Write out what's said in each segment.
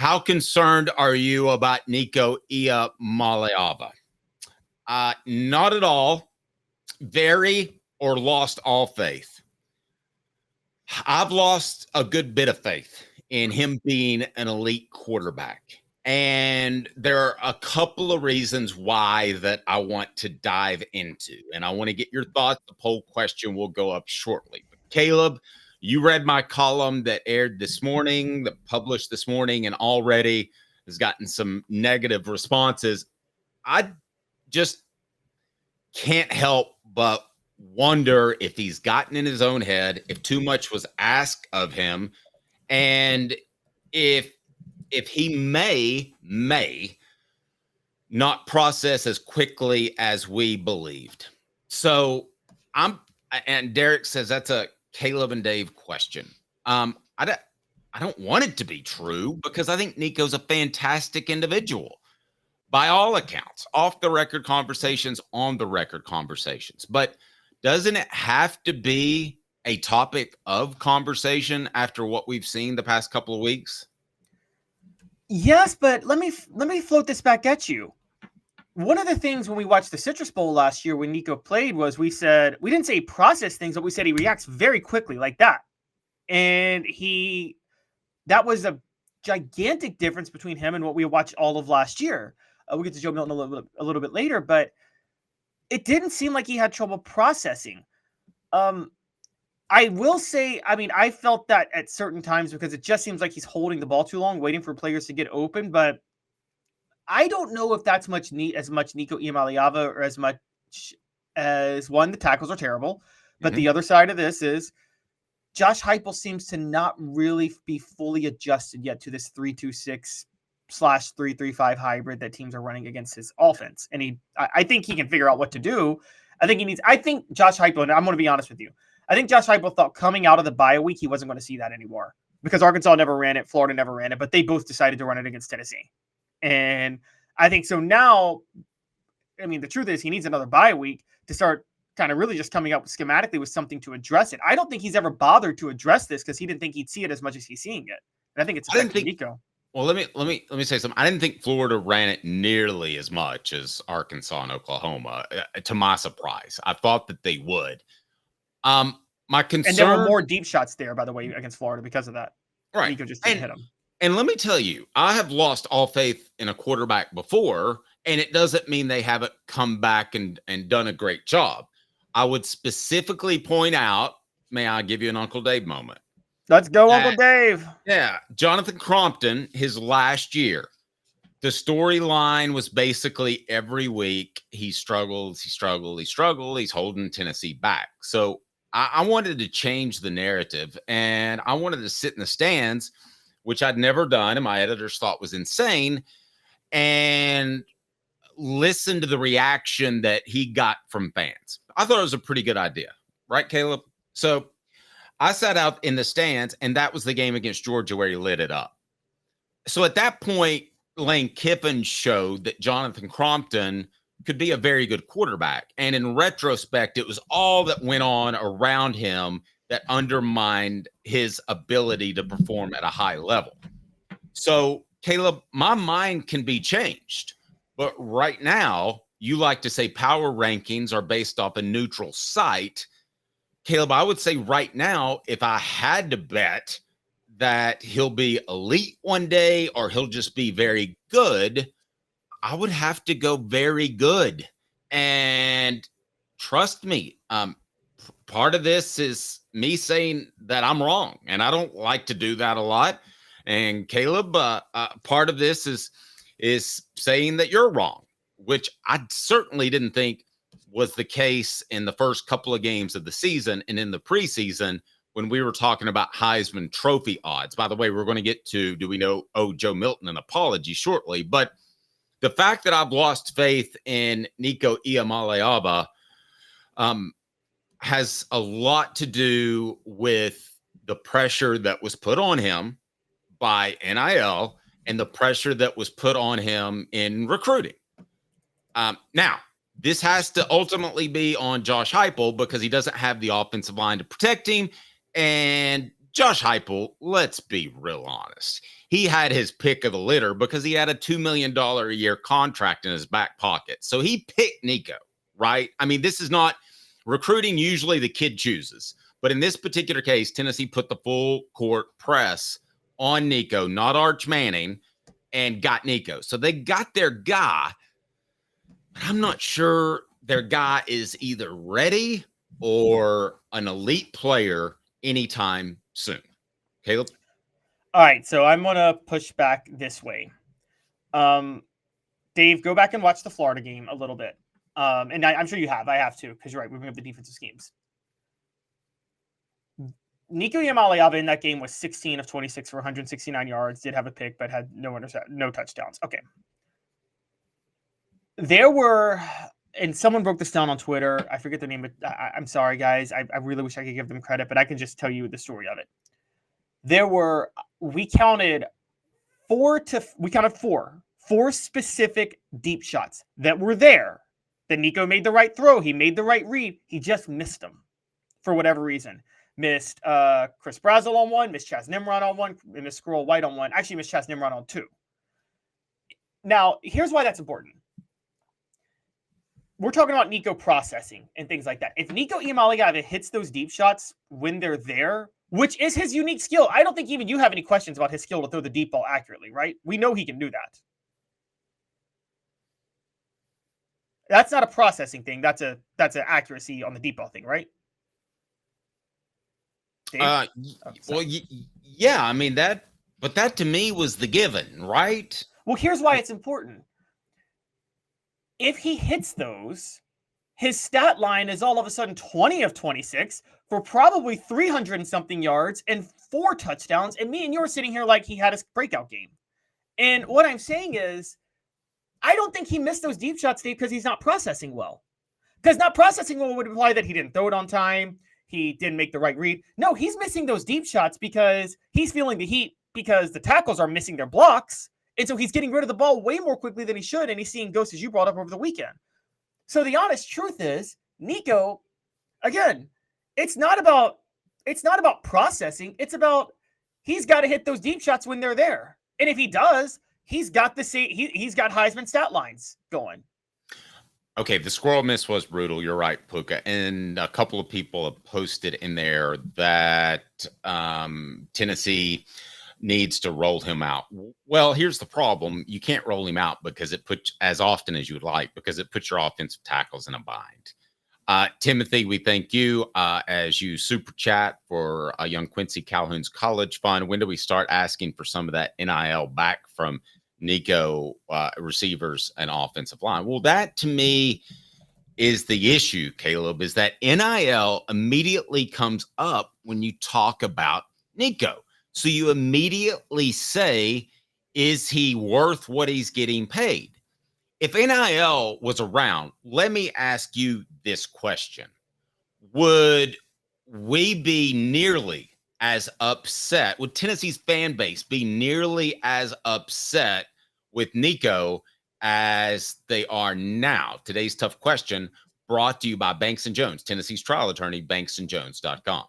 How concerned are you about Nico Iamaleava? Not at all. Very or lost all faith. I've lost a good bit of faith in him being an elite quarterback. And there are a couple of reasons why that I want to dive into. And I want to get your thoughts. The poll question will go up shortly. But Caleb, you read my column that aired this morning, that published this morning, and already has gotten some negative responses. I just can't help but wonder if he's gotten in his own head, if too much was asked of him, and if he may not process as quickly as we believed. So and Derek says that's a Caleb and Dave question. I don't want it to be true because I think Nico's a fantastic individual by all accounts, off the record conversations, on the record conversations. But doesn't it have to be a topic of conversation after what we've seen the past couple of weeks? Yes, but let me float this back at you. One of the things when we watched the Citrus Bowl last year when Nico played was we didn't say he processed things, but we said he reacts very quickly like that. And that was a gigantic difference between him and what we watched all of last year. We'll get to Joe Milton a little bit later, but it didn't seem like he had trouble processing. I will say, I felt that at certain times because it just seems like he's holding the ball too long, waiting for players to get open. But I don't know if that's as much Nico Iamaleava or as much as one, the tackles are terrible. But the other side of this is Josh Heupel seems to not really be fully adjusted yet to this 3-2-6/3-3-5 hybrid that teams are running against his offense. And I think he can figure out what to do. I think Josh Heupel, and I'm going to be honest with you, I think Josh Heupel thought coming out of the bye week, he wasn't going to see that anymore because Arkansas never ran it. Florida never ran it, but they both decided to run it against Tennessee. And I think so now, the truth is he needs another bye week to start kind of really just coming up schematically with something to address it. I don't think he's ever bothered to address this because he didn't think he'd see it as much as he's seeing it. And I think it's affecting Nico. Well, let me say something. I didn't think Florida ran it nearly as much as Arkansas and Oklahoma, to my surprise. I thought that they would. My concern, and there were more deep shots there, by the way, against Florida because of that. Right. Nico just didn't hit him. And let me tell you, I have lost all faith in a quarterback before, and it doesn't mean they haven't come back and done a great job. I would specifically point out, may I give you an Uncle Dave moment? Let's go, Uncle Dave. Yeah. Jonathan Crompton, his last year, the storyline was basically every week he struggles. He's holding Tennessee back. So I wanted to change the narrative, and I wanted to sit in the stands, which I'd never done, and my editors thought was insane, and listen to the reaction that he got from fans. I thought it was a pretty good idea. Right, Caleb? So I sat out in the stands, and that was the game against Georgia where he lit it up. So at that point, Lane Kiffin showed that Jonathan Crompton could be a very good quarterback. And in retrospect, it was all that went on around him that undermined his ability to perform at a high level. So, Caleb, my mind can be changed. But right now, you like to say power rankings are based off a neutral site. Caleb, I would say right now, if I had to bet that he'll be elite one day or he'll just be very good, I would have to go very good. And trust me, part of this is me saying that I'm wrong, and I don't like to do that a lot. And Caleb, part of this is saying that you're wrong, which I certainly didn't think was the case in the first couple of games of the season and in the preseason when we were talking about Heisman Trophy odds. By the way, we're going to get to, do we owe Joe Milton an apology shortly, but the fact that I've lost faith in Nico Iamaleava has a lot to do with the pressure that was put on him by NIL and the pressure that was put on him in recruiting. Now, this has to ultimately be on Josh Heupel because he doesn't have the offensive line to protect him. And Josh Heupel, let's be real honest. He had his pick of the litter because he had a $2 million a year contract in his back pocket. So he picked Nico, right? I mean, this is not recruiting. Usually the kid chooses. But in this particular case, Tennessee put the full court press on Nico, not Arch Manning, and got Nico. So they got their guy. But I'm not sure their guy is either ready or an elite player anytime soon. Caleb? All right, so I'm going to push back this way. Dave, go back and watch the Florida game a little bit. And I'm sure you have. I have too, because you're right. We moved the defensive schemes. Nico Iamaleava in that game was 16 of 26 for 169 yards, did have a pick, but had no touchdowns. Okay. There were, and someone broke this down on Twitter. I forget the name, but I'm sorry, guys. I really wish I could give them credit, but I can just tell you the story of it. We counted four specific deep shots that were there. That Nico made the right throw. He made the right read. He just missed them for whatever reason. Missed Chris Brazel on one, missed Chaz Nimrod on one, and missed Squirrel White on one. Actually, missed Chaz Nimrod on two. Now, here's why that's important. We're talking about Nico processing and things like that. If Nico Iamaleava hits those deep shots when they're there, which is his unique skill, I don't think even you have any questions about his skill to throw the deep ball accurately, right? We know he can do that. That's not a processing thing. That's an accuracy on the deep ball thing, right? Well, yeah. I mean but that to me was the given, right? Well, here's why it's important. If he hits those, his stat line is all of a sudden 20 of 26 for probably 300 and something yards and 4 touchdowns. And me and you are sitting here like he had a breakout game. And what I'm saying is, I don't think he missed those deep shots, Dave, because he's not processing well. Because not processing well would imply that he didn't throw it on time. He didn't make the right read. No, he's missing those deep shots because he's feeling the heat because the tackles are missing their blocks. And so he's getting rid of the ball way more quickly than he should. And he's seeing ghosts, as you brought up over the weekend. So the honest truth is, Nico, again, it's not about processing. It's about he's got to hit those deep shots when they're there. And if he does, he's got he's got Heisman stat lines going. Okay, the squirrel miss was brutal. You're right, Puka. And a couple of people have posted in there that Tennessee needs to roll him out. Well, here's the problem. You can't roll him out because it puts, as often as you would like, because it puts your offensive tackles in a bind. Timothy, we thank you as you super chat for young Quincy Calhoun's college fund. When do we start asking for some of that NIL back from Nico receivers and offensive line? Well, that to me is the issue, Caleb, is that NIL immediately comes up when you talk about Nico. So you immediately say, is he worth what he's getting paid? If NIL was around, let me ask you this question. Would we be nearly as upset? Would Tennessee's fan base be nearly as upset with Nico as they are now? Today's tough question brought to you by Banks & Jones, Tennessee's trial attorney, banksandjones.com.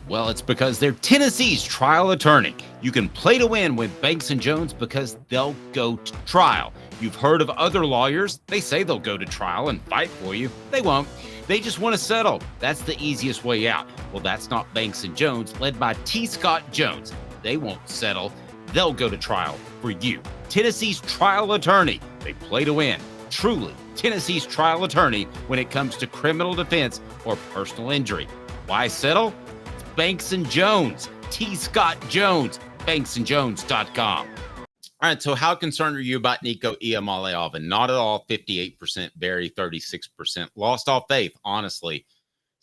Well, it's because they're Tennessee's trial attorney. You can play to win with Banks & Jones because they'll go to trial. You've heard of other lawyers. They say they'll go to trial and fight for you. They won't. They just want to settle. That's the easiest way out. Well, that's not Banks & Jones, led by T. Scott Jones. They won't settle. They'll go to trial for you. Tennessee's trial attorney. They play to win. Truly, Tennessee's trial attorney when it comes to criminal defense or personal injury. Why settle? It's Banks & Jones. T. Scott Jones. banksandjones.com. All right, so how concerned are you about Nico Iamaleava? Not at all. 58%, Barry 36%. Lost all faith, honestly,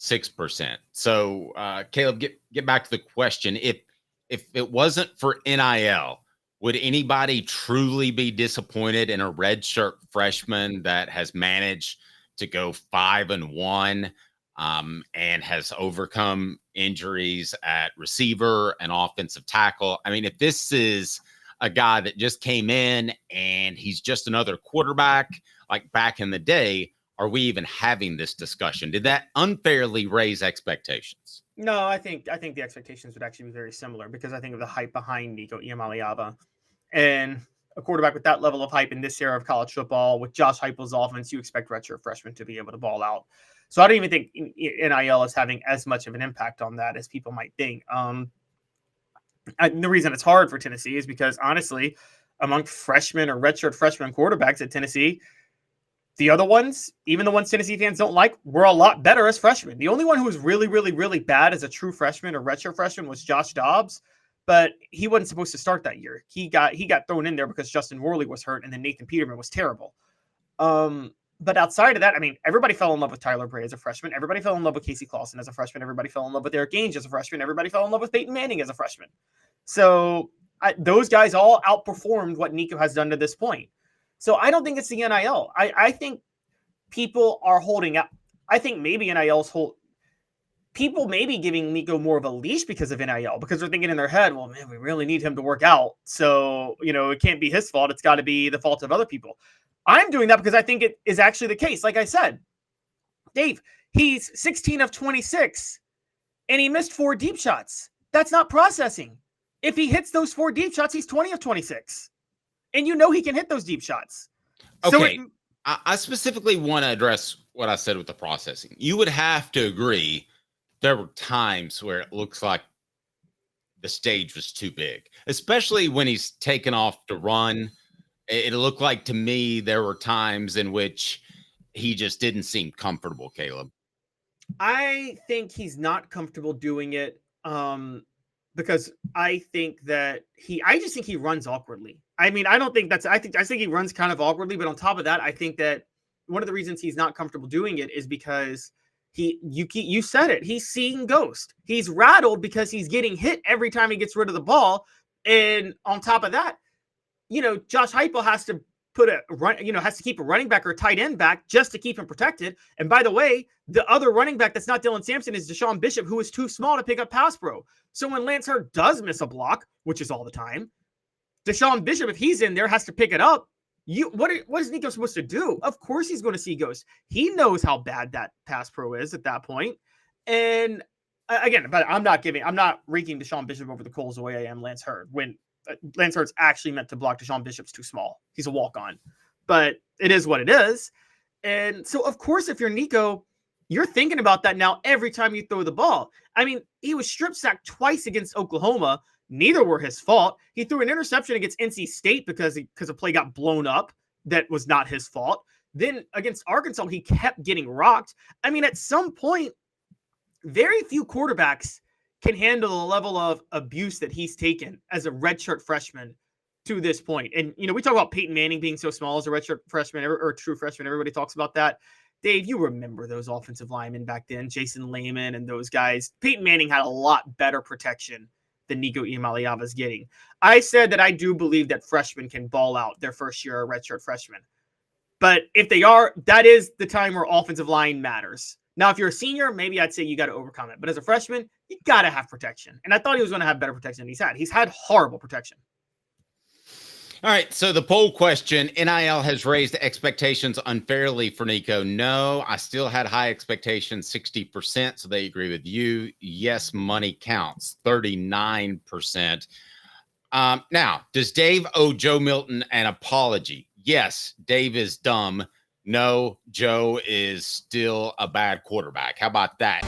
6%. So, Caleb, get back to the question. If it wasn't for NIL, would anybody truly be disappointed in a redshirt freshman that has managed to go 5-1 and has overcome injuries at receiver and offensive tackle? I mean, if this is a guy that just came in and he's just another quarterback like back in the day, are we even having this discussion? Did that unfairly raise expectations? No, I think the expectations would actually be very similar because I think of the hype behind Nico Iamaleava. And a quarterback with that level of hype in this era of college football, with Josh Heupel's offense, you expect redshirt freshmen to be able to ball out. So I don't even think NIL is having as much of an impact on that as people might think. The reason it's hard for Tennessee is because, honestly, among freshmen or redshirt freshman quarterbacks at Tennessee, the other ones, even the ones Tennessee fans don't like, were a lot better as freshmen. The only one who was really, really, really bad as a true freshman or redshirt freshman was Josh Dobbs, but he wasn't supposed to start that year. He got thrown in there because Justin Worley was hurt and then Nathan Peterman was terrible. But outside of that, I mean, everybody fell in love with Tyler Bray as a freshman. Everybody fell in love with Casey Clausen as a freshman. Everybody fell in love with Eric Ainge as a freshman. Everybody fell in love with Peyton Manning as a freshman. So those guys all outperformed what Nico has done to this point. So I don't think it's the NIL. I think people are holding up. I think maybe NIL's people may be giving Nico more of a leash because of NIL, because they're thinking in their head, well, man, we really need him to work out. So, it can't be his fault. It's got to be the fault of other people. I'm doing that because I think it is actually the case. Like I said, Dave, he's 16 of 26 and he missed 4 deep shots. That's not processing. If he hits those 4 deep shots, he's 20 of 26. And he can hit those deep shots. Okay. So I specifically want to address what I said with the processing. You would have to agree there were times where it looks like the stage was too big, especially when he's taken off to run. It looked like to me there were times in which he just didn't seem comfortable, Caleb. I think he's not comfortable doing it because I think that I just think he runs awkwardly. I mean, I don't think I think he runs kind of awkwardly, but on top of that, I think that one of the reasons he's not comfortable doing it is because you said it, he's seeing ghost. He's rattled because he's getting hit every time he gets rid of the ball. And on top of that, Josh Heupel has to has to keep a running back or a tight end back just to keep him protected. And by the way, the other running back that's not Dylan Sampson is Deshaun Bishop, who is too small to pick up pass pro. So when Lance Hurd does miss a block, which is all the time, Deshaun Bishop, if he's in there, has to pick it up. What is Nico supposed to do? Of course he's going to see ghosts. He knows how bad that pass pro is at that point. And again, but I'm not raking Deshaun Bishop over the coals the way I am Lance Hurd. When Lance Hurd's actually meant to block, Deshaun Bishop's too small. He's a walk-on. But it is what it is. And so, of course, if you're Nico, you're thinking about that now every time you throw the ball. I mean, he was strip sacked twice against Oklahoma. Neither were his fault. He threw an interception against NC State because a play got blown up. That was not his fault. Then against Arkansas, he kept getting rocked. I mean, at some point, very few quarterbacks can handle the level of abuse that he's taken as a redshirt freshman to this point. And, we talk about Peyton Manning being so small as a redshirt freshman or true freshman. Everybody talks about that. Dave, you remember those offensive linemen back then, Jason Lehman and those guys. Peyton Manning had a lot better protection than Nico Iamaleava is getting. I said that I do believe that freshmen can ball out their first year redshirt freshman. But if they are, that is the time where offensive line matters. Now, if you're a senior, maybe I'd say you got to overcome it. But as a freshman, you got to have protection. And I thought he was going to have better protection than he's had. He's had horrible protection. All right. So the poll question, NIL has raised expectations unfairly for Nico. No, I still had high expectations, 60%. So they agree with you. Yes, money counts, 39%. Now, does Dave owe Joe Milton an apology? Yes, Dave is dumb. No, Joe is still a bad quarterback. How about that?